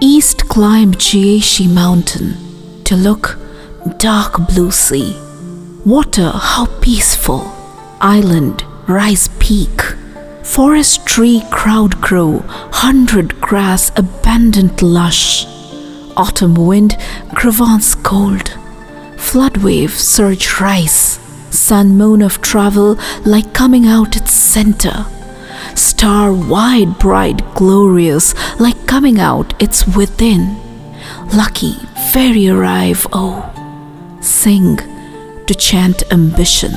East climb Jieshi mountain to look dark blue sea. Water how peaceful. Island rise peak. Forest tree crowd grow. 100 grass abundant lush. Autumn wind cravans cold. Flood wave surge rise. Sun moon of travel like coming out its center. Star wide bright glorious like coming out its within. Lucky fairy arrive, oh, sing to chant ambition.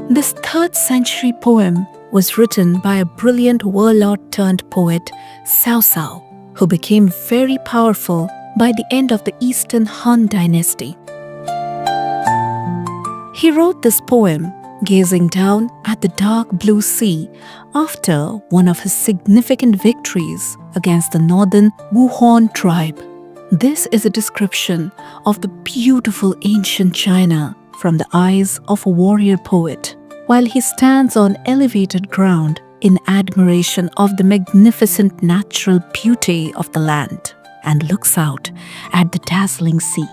This 3rd century poem was written by a brilliant warlord turned poet, Cao Cao, who became very powerful by the end of the Eastern Han dynasty. He wrote this poem gazing down at the dark blue sea after one of his significant victories against the northern Wuhuan tribe. This is a description of the beautiful ancient China from the eyes of a warrior poet, while he stands on elevated ground in admiration of the magnificent natural beauty of the land and looks out at the dazzling sea.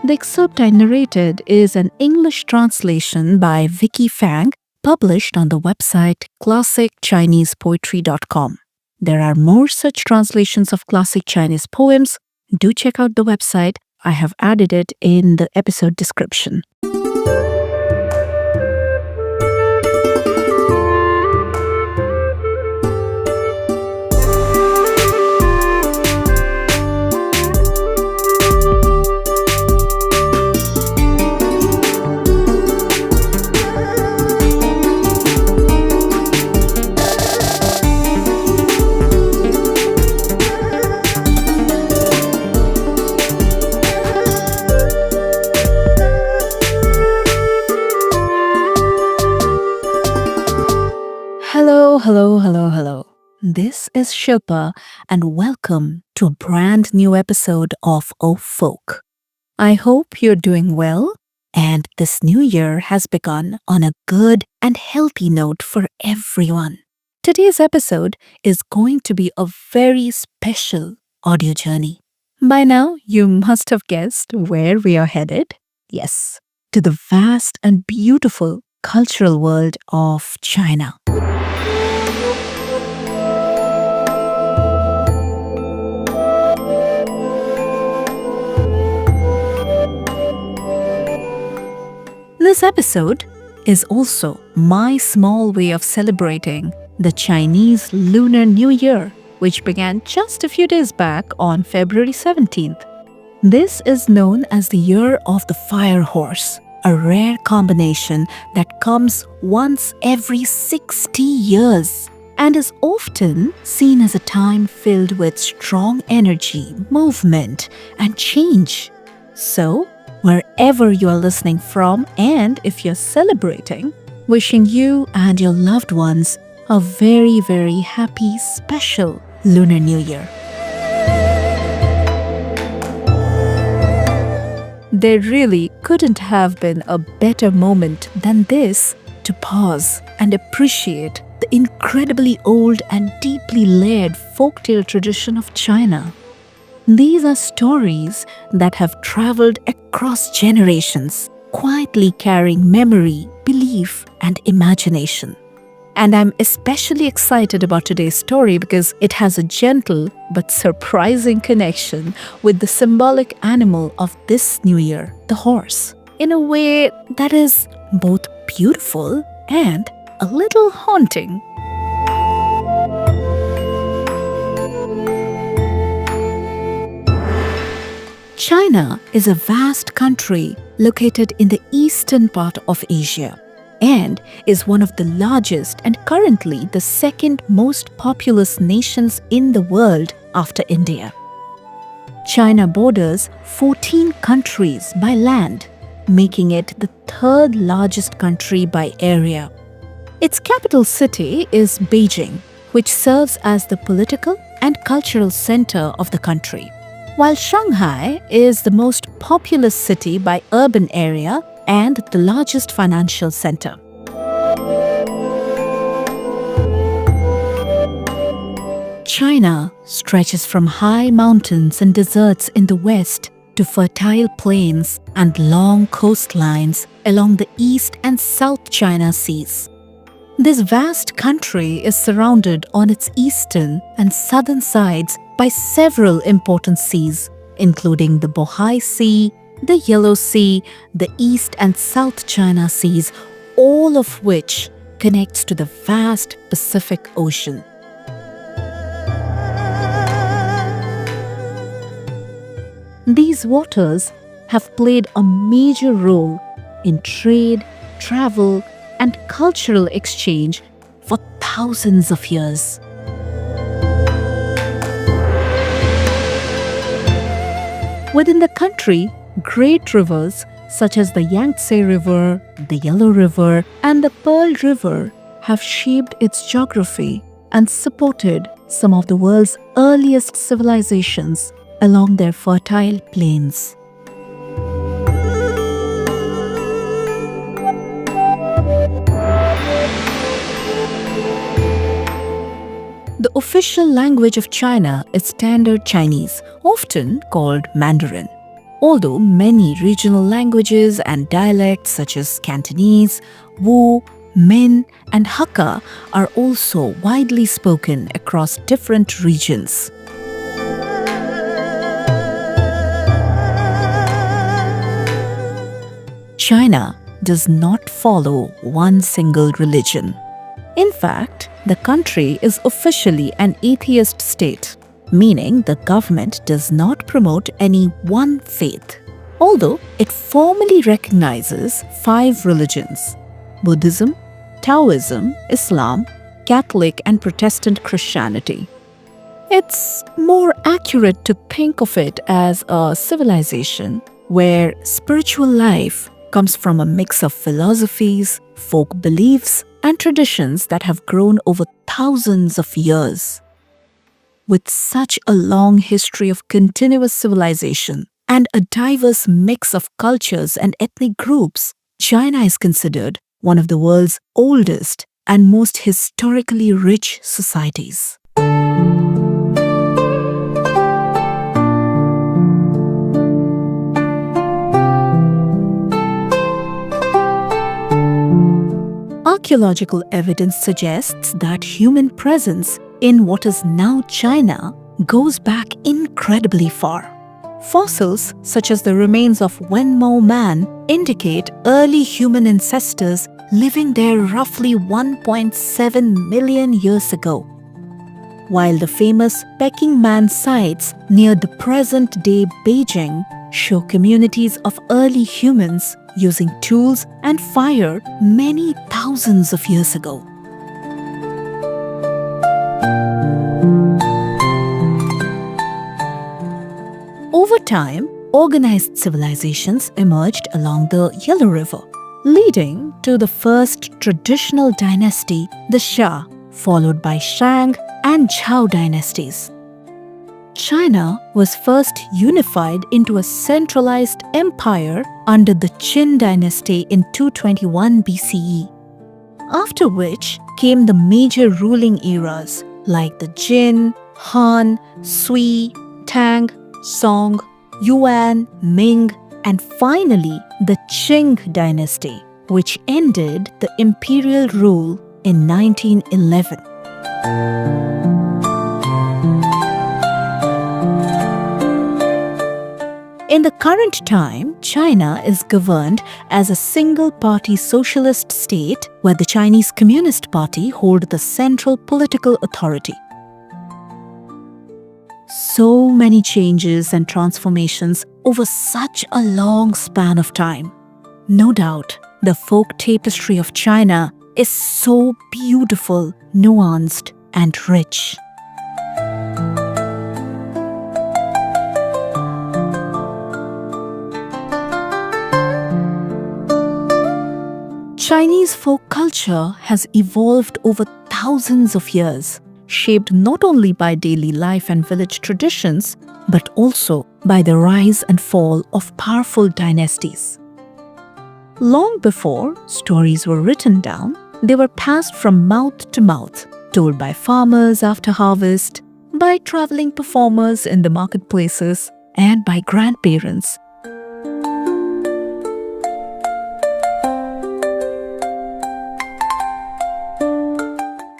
The excerpt I narrated is an English translation by Vicky Fang, published on the website classicchinesepoetry.com. There are more such translations of classic Chinese poems. Do check out the website. I have added it in the episode description. Hello. This is Shilpa and welcome to a brand new episode of Ohh Folk. I hope you're doing well and this new year has begun on a good and healthy note for everyone. Today's episode is going to be a very special audio journey. By now, you must have guessed where we are headed. Yes, to the vast and beautiful cultural world of China. This episode is also my small way of celebrating the Chinese Lunar New Year, which began just a few days back on February 17th. This is known as the Year of the Fire Horse, a rare combination that comes once every 60 years and is often seen as a time filled with strong energy, movement, and change. So, wherever you are listening from and if you're celebrating, wishing you and your loved ones a very, very happy, special Lunar New Year. There really couldn't have been a better moment than this to pause and appreciate the incredibly old and deeply layered folktale tradition of China. These are stories that have traveled across generations, quietly carrying memory, belief, and imagination. And I'm especially excited about today's story because it has a gentle but surprising connection with the symbolic animal of this new year, the horse, in a way that is both beautiful and a little haunting. China is a vast country located in the eastern part of Asia and is one of the largest and currently the second most populous nations in the world after India. China borders 14 countries by land, making it the third largest country by area. Its capital city is Beijing, which serves as the political and cultural center of the country. While Shanghai is the most populous city by urban area and the largest financial center. China stretches from high mountains and deserts in the west to fertile plains and long coastlines along the East and South China Seas. This vast country is surrounded on its eastern and southern sides by several important seas, including the Bohai Sea, the Yellow Sea, the East and South China Seas, all of which connects to the vast Pacific Ocean. These waters have played a major role in trade, travel, and cultural exchange for thousands of years. Within the country, great rivers such as the Yangtze River, the Yellow River, and the Pearl River have shaped its geography and supported some of the world's earliest civilizations along their fertile plains. The official language of China is Standard Chinese, often called Mandarin. Although many regional languages and dialects such as Cantonese, Wu, Min, and Hakka are also widely spoken across different regions. China does not follow one single religion. In fact, the country is officially an atheist state, meaning the government does not promote any one faith, although it formally recognizes 5 religions: Buddhism, Taoism, Islam, Catholic and Protestant Christianity. It's more accurate to think of it as a civilization where spiritual life comes from a mix of philosophies, folk beliefs, and traditions that have grown over thousands of years. With such a long history of continuous civilization and a diverse mix of cultures and ethnic groups, China is considered one of the world's oldest and most historically rich societies. Archaeological evidence suggests that human presence in what is now China goes back incredibly far. Fossils such as the remains of Wenmo man indicate early human ancestors living there roughly 1.7 million years ago, while the famous Peking Man sites near the present-day Beijing show communities of early humans using tools and fire many thousands of years ago. Over time, organized civilizations emerged along the Yellow River, leading to the first traditional dynasty, the Xia, followed by Shang and Zhao dynasties. China was first unified into a centralized empire under the Qin dynasty in 221 BCE, after which came the major ruling eras like the Jin, Han, Sui, Tang, Song, Yuan, Ming, and finally the Qing dynasty, which ended the imperial rule in 1911. In the current time, China is governed as a single-party socialist state where the Chinese Communist Party hold the central political authority. So many changes and transformations over such a long span of time. No doubt, the folk tapestry of China is so beautiful, nuanced, and rich. Chinese folk culture has evolved over thousands of years, shaped not only by daily life and village traditions, but also by the rise and fall of powerful dynasties. Long before stories were written down, they were passed from mouth to mouth, told by farmers after harvest, by traveling performers in the marketplaces, and by grandparents.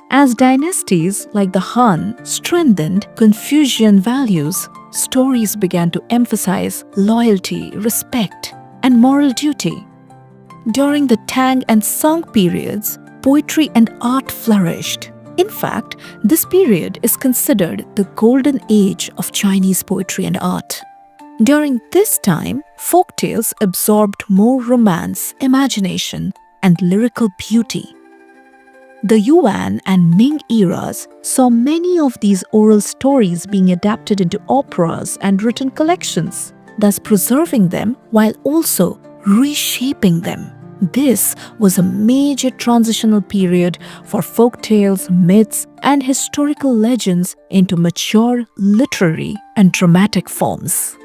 As dynasties like the Han strengthened Confucian values, stories began to emphasize loyalty, respect, and moral duty. During the Tang and Song periods, poetry and art flourished. In fact, this period is considered the golden age of Chinese poetry and art. During this time, folktales absorbed more romance, imagination, and lyrical beauty. The Yuan and Ming eras saw many of these oral stories being adapted into operas and written collections, thus preserving them while also reshaping them. This was a major transitional period for folktales, myths, and historical legends into mature literary and dramatic forms.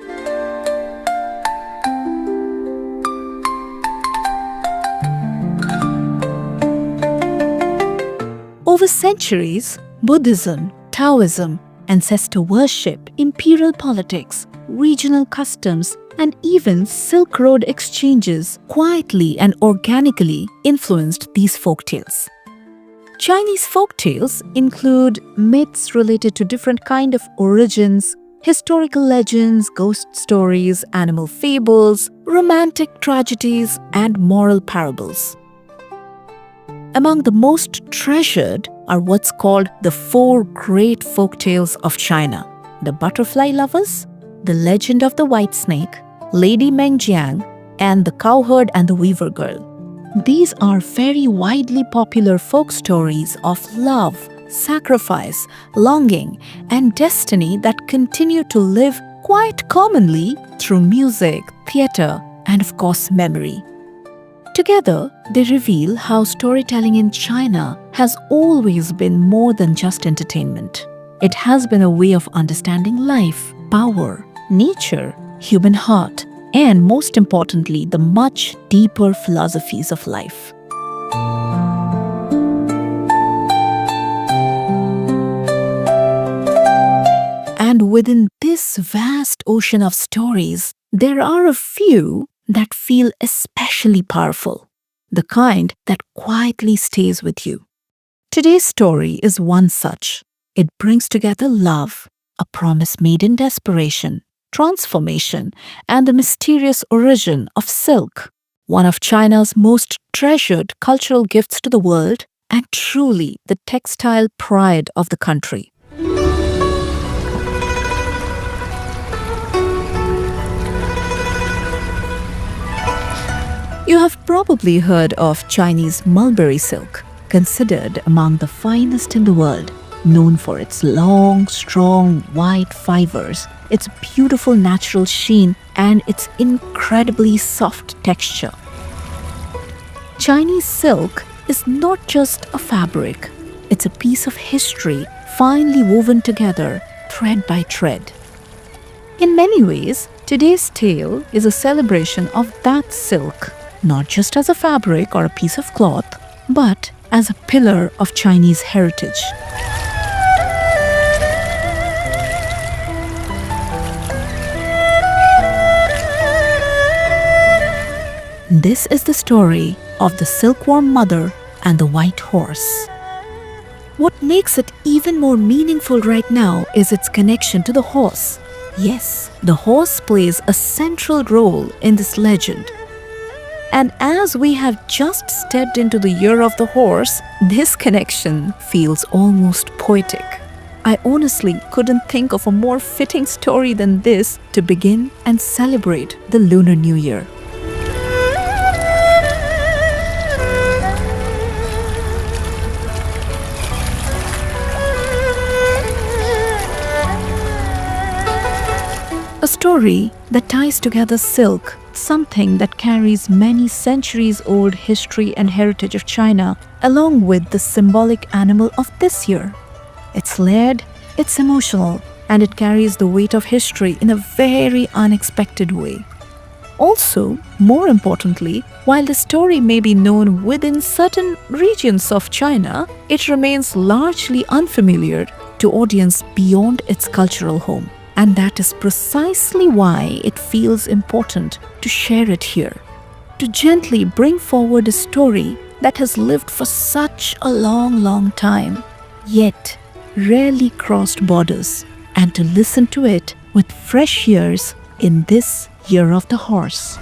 Over centuries, Buddhism, Taoism, ancestor worship, imperial politics, regional customs, and even Silk Road exchanges quietly and organically influenced these folktales. Chinese folktales include myths related to different kinds of origins, historical legends, ghost stories, animal fables, romantic tragedies, and moral parables. Among the most treasured are what's called the four great folktales of China: the Butterfly Lovers, the Legend of the White Snake, Lady Mengjiang, and the Cowherd and the Weaver Girl. These are very widely popular folk stories of love, sacrifice, longing, and destiny that continue to live quite commonly through music, theatre, and of course memory. Together, they reveal how storytelling in China has always been more than just entertainment. It has been a way of understanding life, power, nature, human heart, and most importantly, the much deeper philosophies of life. And within this vast ocean of stories, there are a few that feel especially powerful, the kind that quietly stays with you. Today's story is one such. It brings together love, a promise made in desperation, transformation, and the mysterious origin of silk, one of China's most treasured cultural gifts to the world and truly the textile pride of the country. You have probably heard of Chinese mulberry silk, considered among the finest in the world, known for its long, strong, white fibers, its beautiful natural sheen, and its incredibly soft texture. Chinese silk is not just a fabric, it's a piece of history finely woven together, thread by thread. In many ways, today's tale is a celebration of that silk, not just as a fabric or a piece of cloth, but as a pillar of Chinese heritage. This is the story of the Silkworm Mother and the White Horse. What makes it even more meaningful right now is its connection to the horse. Yes, the horse plays a central role in this legend. And as we have just stepped into the year of the horse, this connection feels almost poetic. I honestly couldn't think of a more fitting story than this to begin and celebrate the Lunar New Year. A story that ties together silk, something that carries many centuries-old history and heritage of China, along with the symbolic animal of this year. It's layered, it's emotional, and it carries the weight of history in a very unexpected way. Also, more importantly, while the story may be known within certain regions of China, it remains largely unfamiliar to audience beyond its cultural home. And that is precisely why it feels important to share it here, to gently bring forward a story that has lived for such a long time, yet rarely crossed borders, and to listen to it with fresh ears in this Year of the Horse.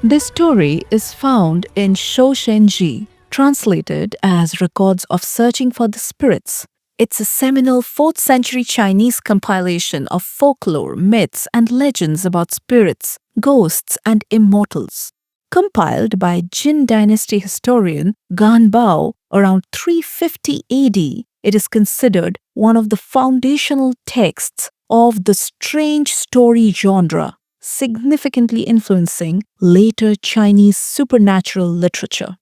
This story is found in Shoushenzhi, translated as Records of Searching for the Spirits. It's a seminal 4th century Chinese compilation of folklore, myths, and legends about spirits, ghosts, and immortals. Compiled by Jin Dynasty historian Gan Bao around 350 AD, it is considered one of the foundational texts of the strange story genre, significantly influencing later Chinese supernatural literature.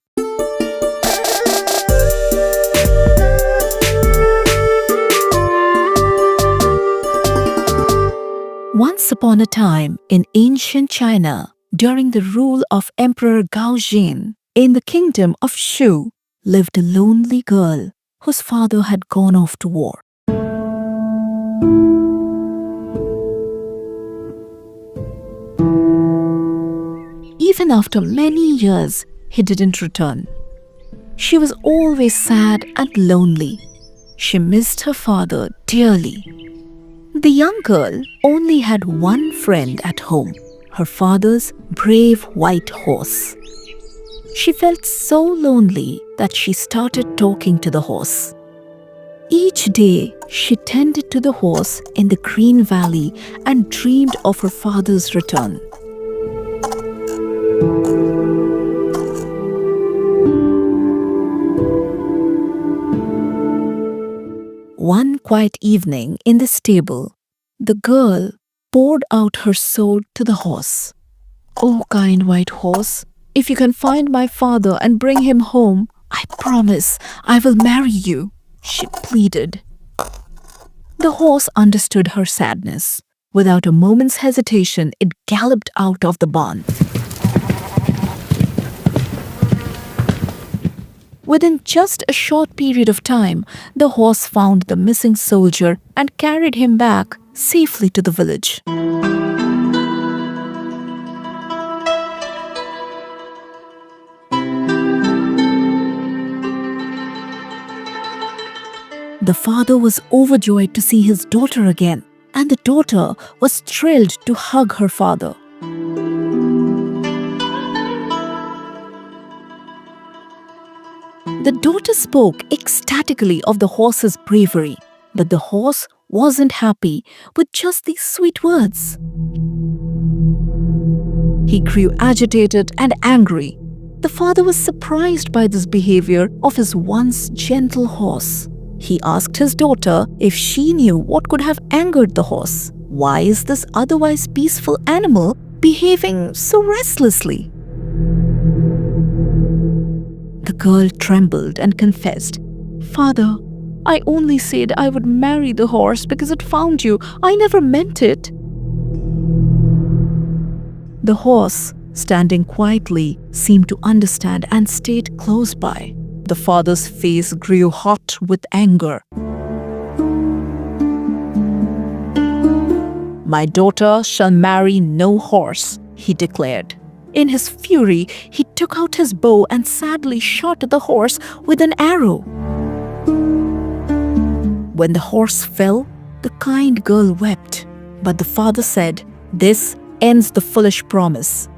Once upon a time in ancient China, during the rule of Emperor Gaojin, in the kingdom of Shu, lived a lonely girl whose father had gone off to war. Even after many years, he didn't return. She was always sad and lonely. She missed her father dearly. The young girl only had one friend at home, her father's brave white horse. She felt so lonely that she started talking to the horse. Each day, she tended to the horse in the green valley and dreamed of her father's return. One quiet evening in the stable, the girl poured out her soul to the horse. "Oh, kind white horse, if you can find my father and bring him home, I promise I will marry you," she pleaded. The horse understood her sadness. Without a moment's hesitation, it galloped out of the barn. Within just a short period of time, the horse found the missing soldier and carried him back safely to the village. The father was overjoyed to see his daughter again, and the daughter was thrilled to hug her father. The daughter spoke ecstatically of the horse's bravery, but the horse wasn't happy with just these sweet words. He grew agitated and angry. The father was surprised by this behavior of his once gentle horse. He asked his daughter if she knew what could have angered the horse. Why is this otherwise peaceful animal behaving so restlessly? The girl trembled and confessed, "Father, I only said I would marry the horse because it found you. I never meant it." The horse, standing quietly, seemed to understand and stayed close by. The father's face grew hot with anger. "My daughter shall marry no horse," he declared. In his fury, he took out his bow and sadly shot the horse with an arrow. When the horse fell, the kind girl wept, but the father said, "This ends the foolish promise."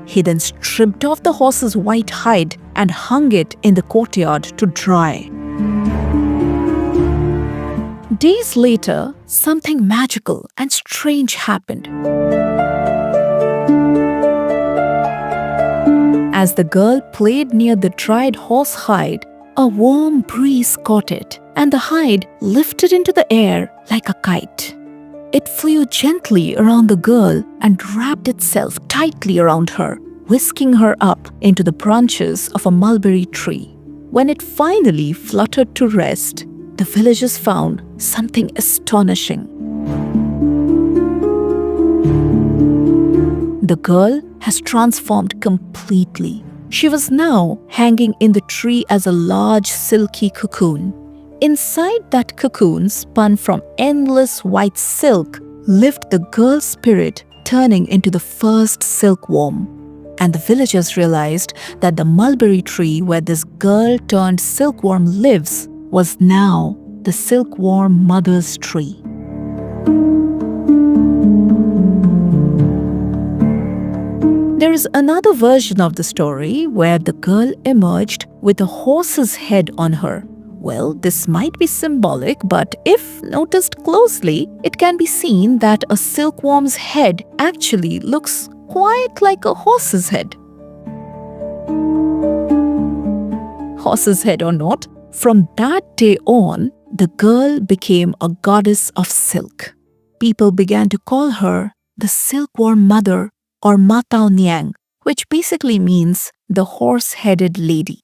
He then stripped off the horse's white hide and hung it in the courtyard to dry. Days later, something magical and strange happened. As the girl played near the dried horse hide, a warm breeze caught it, and the hide lifted into the air like a kite. It flew gently around the girl and wrapped itself tightly around her, whisking her up into the branches of a mulberry tree. When it finally fluttered to rest, the villagers found something astonishing. The girl has transformed completely. She was now hanging in the tree as a large silky cocoon. Inside that cocoon, spun from endless white silk, lived the girl's spirit, turning into the first silkworm. And the villagers realized that the mulberry tree where this girl turned silkworm lives was now the Silkworm Mother's tree. There is another version of the story where the girl emerged with a horse's head on her. Well, this might be symbolic, but if noticed closely, it can be seen that a silkworm's head actually looks quite like a horse's head. Horse's head or not, from that day on, the girl became a goddess of silk. People began to call her the Silkworm Mother or Matao Niang, which basically means the horse-headed lady.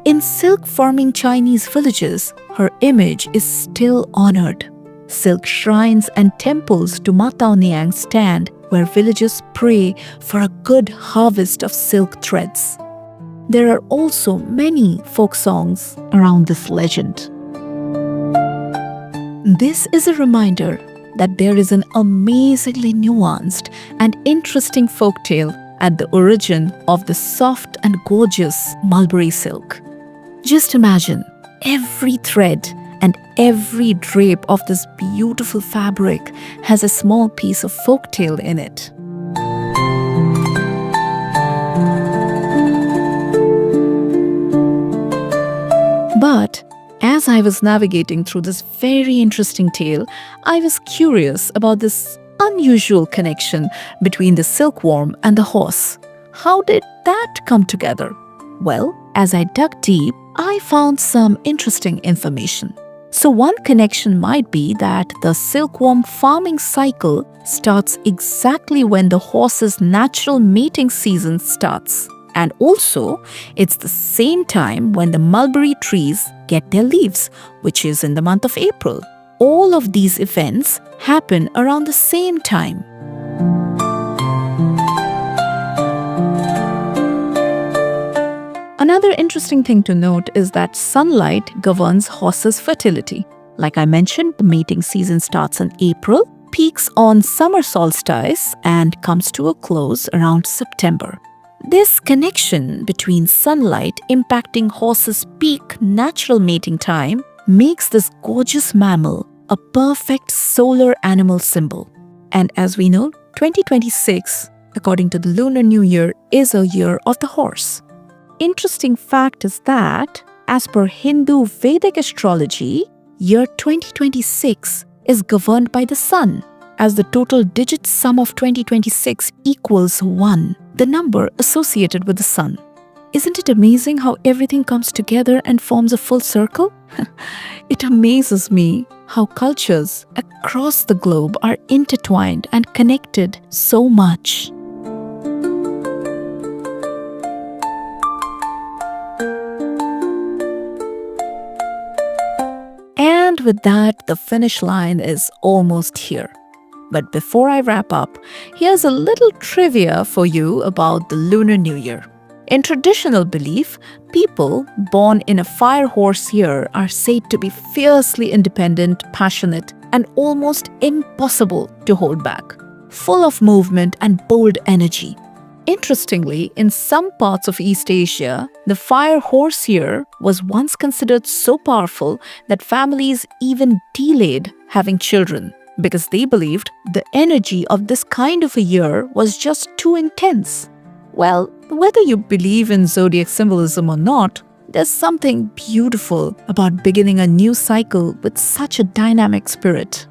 In silk-farming Chinese villages, her image is still honored. Silk shrines and temples to Matao Niang stand where villagers pray for a good harvest of silk threads. There are also many folk songs around this legend. This is a reminder that there is an amazingly nuanced and interesting folktale at the origin of the soft and gorgeous mulberry silk. Just imagine every thread and every drape of this beautiful fabric has a small piece of folktale in it. But as I was navigating through this very interesting tale, I was curious about this unusual connection between the silkworm and the horse. How did that come together? Well, as I dug deep, I found some interesting information. So one connection might be that the silkworm farming cycle starts exactly when the horse's natural mating season starts. And also, it's the same time when the mulberry trees get their leaves, which is in the month of April. All of these events happen around the same time. Another interesting thing to note is that sunlight governs horses' fertility. Like I mentioned, the mating season starts in April, peaks on summer solstice, and comes to a close around September. This connection between sunlight impacting horses' peak natural mating time makes this gorgeous mammal a perfect solar animal symbol. And as we know, 2026, according to the Lunar New Year, is a year of the horse. Interesting fact is that, as per Hindu Vedic astrology, year 2026 is governed by the sun, as the total digit sum of 2026 equals 1, the number associated with the sun. Isn't it amazing how everything comes together and forms a full circle? It amazes me how cultures across the globe are intertwined and connected so much. And with that, the finish line is almost here. But before I wrap up, here's a little trivia for you about the Lunar New Year. In traditional belief, people born in a fire horse year are said to be fiercely independent, passionate, and almost impossible to hold back, full of movement and bold energy. Interestingly, in some parts of East Asia, the fire horse year was once considered so powerful that families even delayed having children because they believed the energy of this kind of a year was just too intense. Well, whether you believe in zodiac symbolism or not, there's something beautiful about beginning a new cycle with such a dynamic spirit.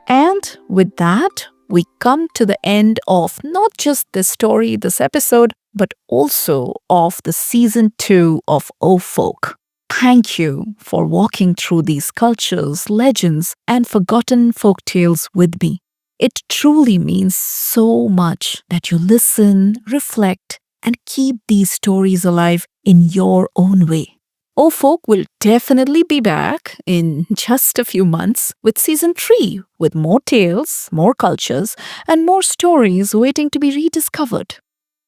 And with that, we come to the end of not just this story, this episode, but also of the season 2 of Ohh Folk. thank you for walking through these cultures, legends, and forgotten folk tales with me. It truly means so much that you listen, reflect, and keep these stories alive in your own way. Oh Folk will definitely be back in just a few months with season 3, with more tales, more cultures, and more stories waiting to be rediscovered.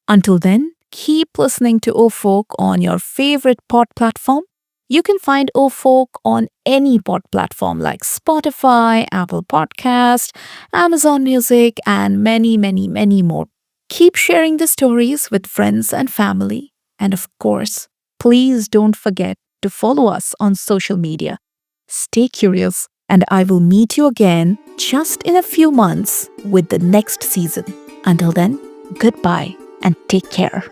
Until then, keep listening to Oh Folk on your favorite pod platform. You can find Oh Folk on any pod platform like Spotify, Apple Podcast, Amazon Music, and many, many, many more. Keep sharing the stories with friends and family. And of course, please don't forget to follow us on social media. Stay curious, and I will meet you again just in a few months with the next season. Until then, goodbye and take care.